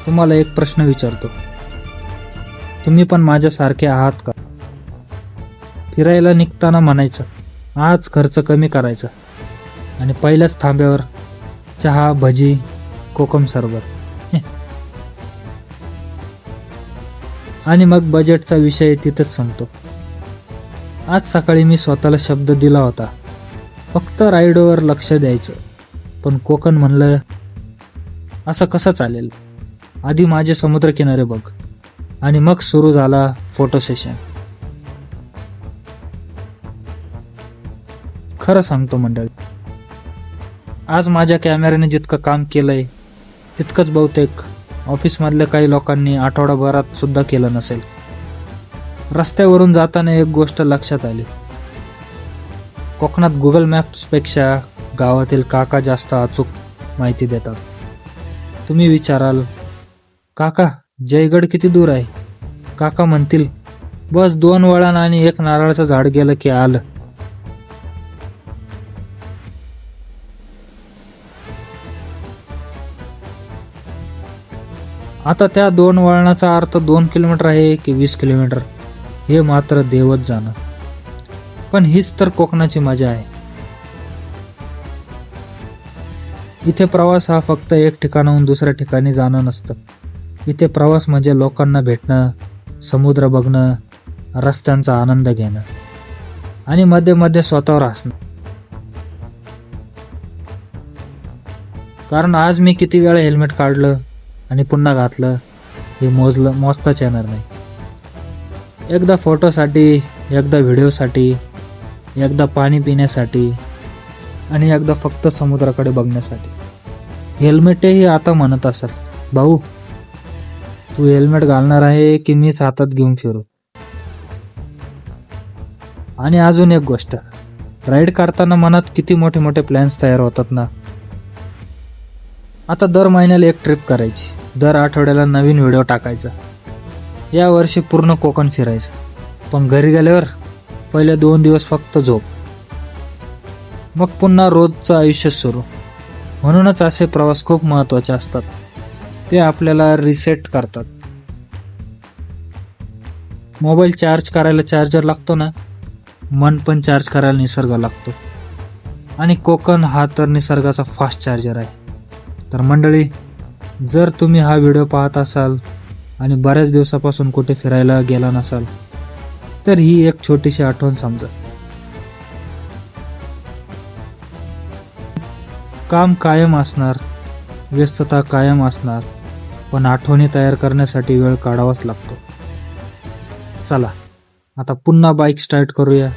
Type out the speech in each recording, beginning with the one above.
तुम्हाला एक प्रश्न विचारतो, तुम्ही पण माझ्यासारखे आहात का? फिरायला निघताना म्हणायचं आज खर्च कमी करायचा आणि पहिल्याच थांब्यावर चहा, भजी, कोकम सरबत आणि मग बजेटचा विषय तिथंच संपतो. आज सकाळी मी स्वतःला शब्द दिला होता, फक्त राईडवर लक्ष द्यायचं. पण कोकण म्हणलं असं कसं चालेल? आधी माझे समुद्रकिनारे बघ. आणि मग सुरू झाला फोटो सेशन. खरं सांगतो मंडळी, आज माझ्या कॅमेऱ्याने जितकं काम केलंय तितकंच बहुतेक ऑफिसमधल्या काही लोकांनी आठवडाभरात सुद्धा केलं नसेल. रस्त्यावरून जाताना एक गोष्ट लक्षात आली, कोकणात गुगल मॅप्सपेक्षा गावातील काका जास्त अचूक माहिती देतात. तुम्ही विचाराल, काका जयगड किती दूर आहे? काका म्हणतील, बस 2 वळण आणि 1 नारळाचं झाड गेलं की आलं. आता त्या 2 वळणाचा अर्थ 2 किलोमीटर आहे की 20 किलोमीटर हे मात्र देवच जाणं. पण हीच तर कोकणाची मजा आहे. इथे प्रवास हा फक्त एक ठिकाणाहून दुसऱ्या ठिकाणी जाणं नसतं. इथे प्रवास म्हणजे लोकांना भेटणं, समुद्र बघणं, रस्त्यांचा आनंद घेणं आणि मध्ये मध्ये स्वतःवर हसणं. कारण आज मी किती वेळा हेल्मेट काढलं आणि पुन्हा घातलं हे मोजताच येणार नाही. एकदा फोटोसाठी, एकदा व्हिडिओसाठी, एकदा पाणी पिण्यासाठी आणि एकदा फक्त समुद्राकडे बघण्यासाठी. हेल्मेटही आता म्हणत असेल, भाऊ तू हेल्मेट घालणार आहे की मीच हातात घेऊन फिरू? आणि अजून एक गोष्ट, राईड करताना मनात किती मोठे मोठे प्लॅन्स तयार होतात ना. आता दर महिन्याला एक ट्रिप करायची, दर आठवड्याला नवीन व्हिडिओ टाकायचा, या वर्षी पूर्ण कोकण फिरायचं. पण घरी गेल्यावर पहिले 2 दिवस फक्त झोप, मग पुन्हा रोजचं आयुष्य सुरू. म्हणूनच असे प्रवास खूप महत्त्वाचे असतात. ते आपल्याला रिसेट करतात. मोबाईल चार्ज करायला चार्जर लागतो ना, मन पण चार्ज करायला निसर्ग लागतो. आणि कोकण हा तर निसर्गाचा फास्ट चार्जर आहे. तर मंडळी, जर तुम्ही हा व्हिडिओ पाहत असाल आणि बऱ्याच दिवसापासून कुठे फिरायला गेला नसाल तर ही एक छोटीशी आठवण समजा. काम कायम असणार, व्यस्तता कायम असणार, पण आठवणी तयार करण्यासाठी वेळ काढावाच लागतो. चला आता पुन्हा बाईक स्टार्ट करूया.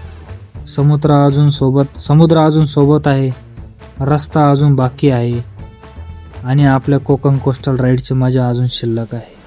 समुद्र अजून सोबत आहे, रस्ता अजून बाकी आहे आणि आपल्या कोकण कोस्टल राईडची मजा अजून शिल्लक आहे.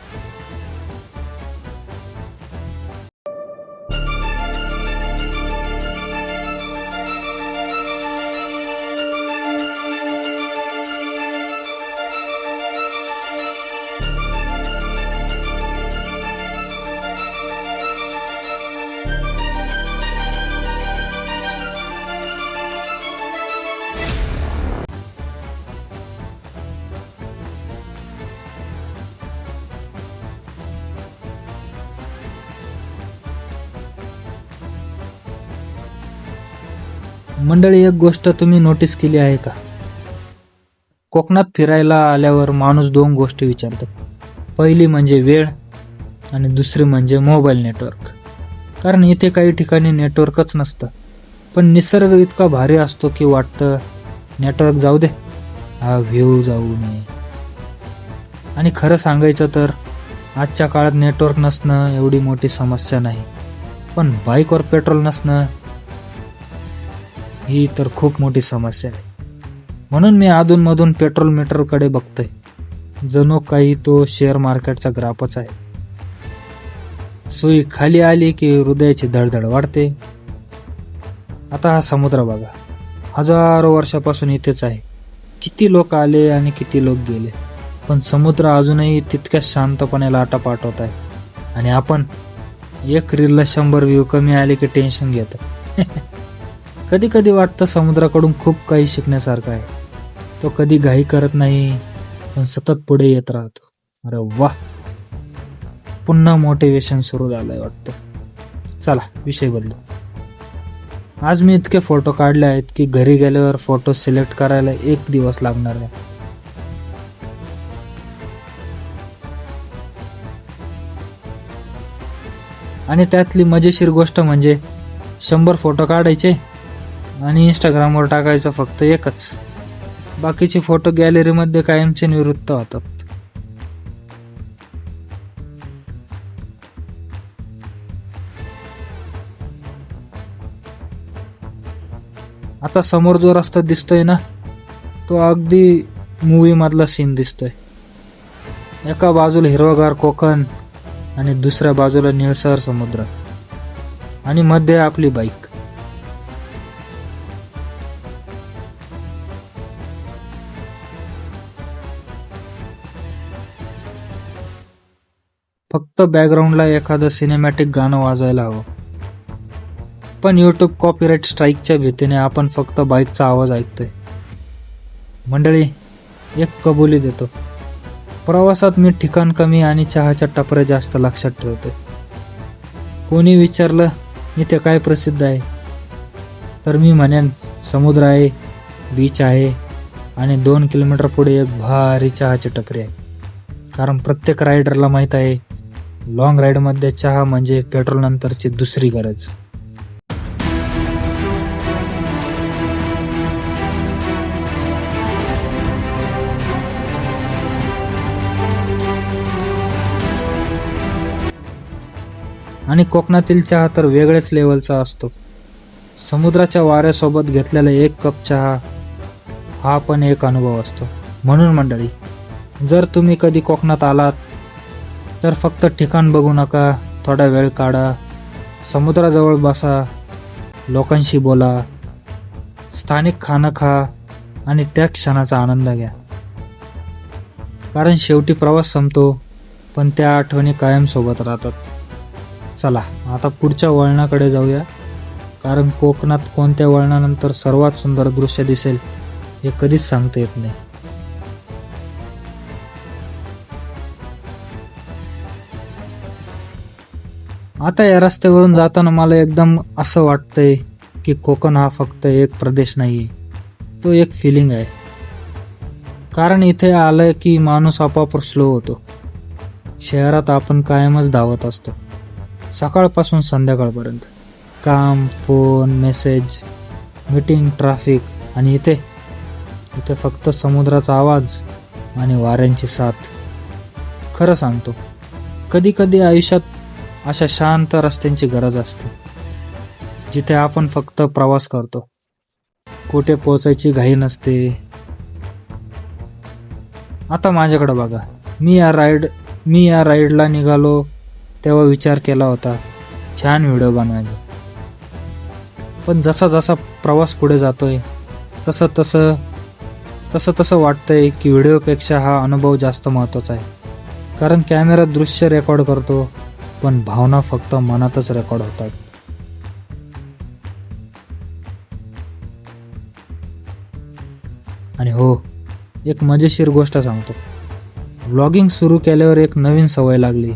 मंडळी, एक गोष्ट तुम्ही नोटीस केली आहे का? कोकणात फिरायला आल्यावर माणूस 2 गोष्टी विचारतो. पहिली म्हणजे वेळ आणि दुसरी म्हणजे मोबाईल नेटवर्क. कारण इथे काही ठिकाणी नेटवर्कच नसतं, पण निसर्ग इतका भारी असतो की वाटतं नेटवर्क जाऊ दे, हा व्ह्यू जाऊ नये. आणि खरं सांगायचं तर आजच्या काळात नेटवर्क नसणं एवढी मोठी समस्या नाही, पण बाईकवर पेट्रोल नसणं ही तर खूप मोठी समस्या आहे. म्हणून मी अधूनमधून पेट्रोल मीटरकडे बघतोय, जणू काही तो शेअर मार्केटचा ग्राफच आहे. सुई खाली आली की हृदयाची धडधड वाढते. आता हा समुद्र बघा, हजारो वर्षापासून इथेच आहे. किती लोक आले आणि किती लोक गेले, पण समुद्र अजूनही तितक्याच शांतपणे लाटा पाठवत आहे. आणि आपण एक रीलला 100 व्ह्यू कमी आले की टेन्शन घेतो. कधी कधी वाटतं समुद्राकडून खूप काही शिकण्यासारखं आहे. तो कधी घाई करत नाही, पण सतत पुढे येत राहतो. अरे वा, पुन्हा मोटिवेशन सुरू झालंय वाटतं. चला विषय बदलू. आज मी इतके फोटो काढले आहेत की घरी गेल्यावर फोटो सिलेक्ट करायला 1 दिवस लागणार आहे. आणि त्यातली मजेशीर गोष्ट म्हणजे 100 फोटो काढायचे आणि इंस्टाग्रामवर टाकायचं फक्त एकच. बाकीचे फोटो गॅलरीमध्ये कायमचे निवृत्त होतात. आता समोर जो रस्ता दिसतोय ना, तो अगदी मूवी मधला सीन दिसतोय. एका बाजूला हिरवगार कोकण आणि दुसऱ्या बाजूला निळसर समुद्र आणि मध्ये आपली बाईक. फक्त बॅकग्राऊंडला एखादं सिनेमॅटिक गाणं वाजायला हवं. पण यूट्यूब कॉपीराईट स्ट्राईकच्या भीतीने आपण फक्त बाईकचा आवाज ऐकतोय. मंडळी, एक कबुली देतो. प्रवासात मी ठिकाण कमी आणि चहाच्या टपऱ्या जास्त लक्षात ठेवतोय. कोणी विचारलं इथे काय प्रसिद्ध आहे, तर मी म्हणेन समुद्र आहे, बीच आहे आणि 2 किलोमीटर पुढे एक भारी चहाची टपरी आहे. कारण प्रत्येक रायडरला माहीत आहे, लॉंग राईडमध्ये चहा म्हणजे पेट्रोल नंतरची दुसरी गरज. आणि कोकणातील चहा तर वेगळ्याच लेवलचा असतो. समुद्राच्या वाऱ्यासोबत घेतलेला 1 कप चहा हा पण एक अनुभव असतो. म्हणून मंडळी, जर तुम्ही कधी कोकणात आलात तर फक्त ठिकाण बघू नका, थोडा वेळ काढा, समुद्राजवळ बसा, लोकांशी बोला, स्थानिक खाणं खा आणि त्या क्षणाचा आनंद घ्या. कारण शेवटी प्रवास संपतो, पण त्या आठवणी कायम सोबत राहतात. चला आता पुढच्या वळणाकडे जाऊया. कारण कोकणात कोणत्या वळणानंतर सर्वात सुंदर दृश्य दिसेल हे कधीच सांगता येत नाही. आता या रस्त्यावरून जाताना मला एकदम असं वाटतंय की कोकण हा फक्त एक प्रदेश नाहीये, तो एक फिलिंग आहे. कारण इथे आलं की माणूस आपोआप स्लो होतो. शहरात आपण कायमच धावत असतो, सकाळपासून संध्याकाळपर्यंत. काम, फोन, मेसेज, मीटिंग, ट्रॅफिक. आणि इथे फक्त समुद्राचा आवाज आणि वाऱ्यांची साथ. खरं सांगतो, कधी कधी आयुष्यात अशा शांत रस्त्यांची गरज असते, जिथे आपण फक्त प्रवास करतो, कुठे पोचायची घाई नसते. आता माझ्याकडे बघा, मी या राईडला निघालो तेव्हा विचार केला होता छान व्हिडिओ बनवायचा. पण जसा जसा प्रवास पुढे जातोय तसं वाटतंय की व्हिडिओपेक्षा हा अनुभव जास्त महत्त्वाचा आहे. कारण कॅमेरा दृश्य रेकॉर्ड करतो, पण भावना फक्त मनातच रेकॉर्ड होतात. आणि हो, एक मजेशीर गोष्ट सांगतो. व्लॉगिंग सुरू केल्यावर एक नवीन सवय लागली.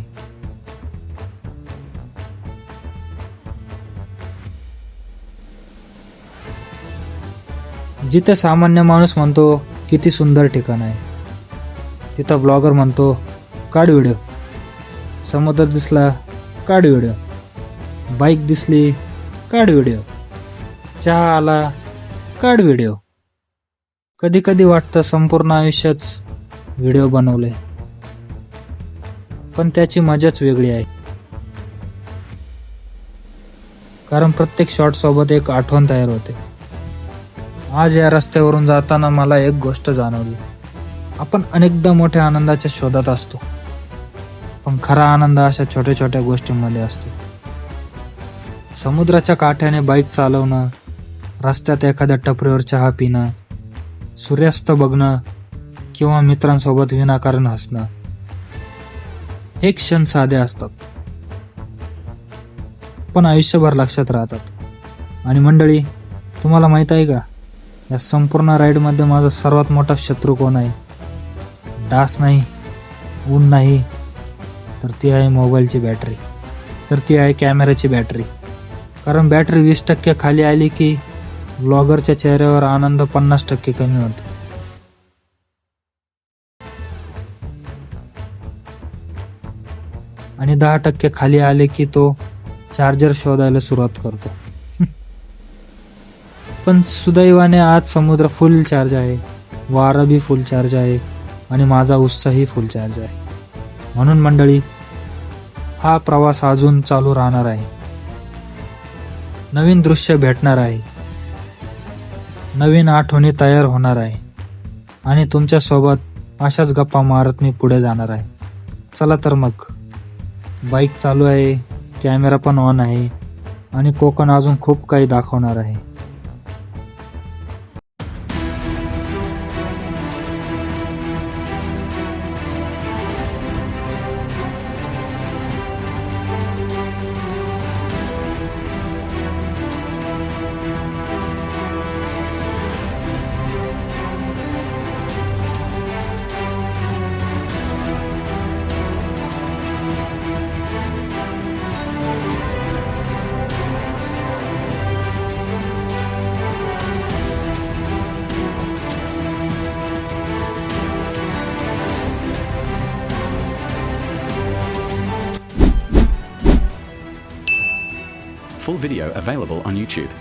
जिथे सामान्य माणूस म्हणतो किती सुंदर ठिकाण आहे, तिथं व्लॉगर म्हणतो काढ व्हिडिओ. समुद्र दिसला, काढ व्हिडिओ. बाईक दिसली, काढ व्हिडिओ. चहा आला, काढ व्हिडिओ. कधी कधी वाटतं संपूर्ण आयुष्यच व्हिडिओ बनवले, पण त्याची मजाच वेगळी आहे. कारण प्रत्येक शॉट सोबत एक आठवण तयार होते. आज या रस्त्यावरून जाताना मला एक गोष्ट जाणवली. आपण अनेकदा मोठ्या आनंदाच्या शोधात असतो, पण खरा आनंद अशा छोट्या छोट्या गोष्टींमध्ये असतो. समुद्राच्या काठ्याने बाईक चालवणं, रस्त्यात एखाद्या टपरीवर चहा पिणं, सूर्यास्त बघणं किंवा मित्रांसोबत विनाकारण हसणं. हे क्षण साधे असतात, पण आयुष्यभर लक्षात राहतात. आणि मंडळी, तुम्हाला माहित आहे का, या संपूर्ण राईडमध्ये माझा सर्वात मोठा शत्रू कोण आहे? डास नाही, ऊन नाही, तर ती आहे मोबाईलची बॅटरी, तर ती आहे कॅमेऱ्याची बॅटरी. कारण बॅटरी 20% खाली आली की ब्लॉगरच्या चेहऱ्यावर आनंद 50% कमी होतो. आणि 10% खाली आले की तो चार्जर शोधायला सुरुवात करतो. पण सुदैवाने आज समुद्र फुल चार्ज आहे, वारा बी फुल चार्ज आहे आणि माझा उत्साहही फुल चार्ज आहे. म्हणून मंडळी, हा प्रवास अजून चालू राहणार आहे. नवीन दृश्य भेटणार आहे, नवीन आठवणी तयार होणार आहे आणि तुमच्या सोबत अशाच गप्पा मारत मी पुढे जाणार आहे. चला तर मग. बाईक चालू आहे, कॅमेरा पण ऑन आहे आणि कोकण अजून खूप काही दाखवणार आहे. Full video available on YouTube.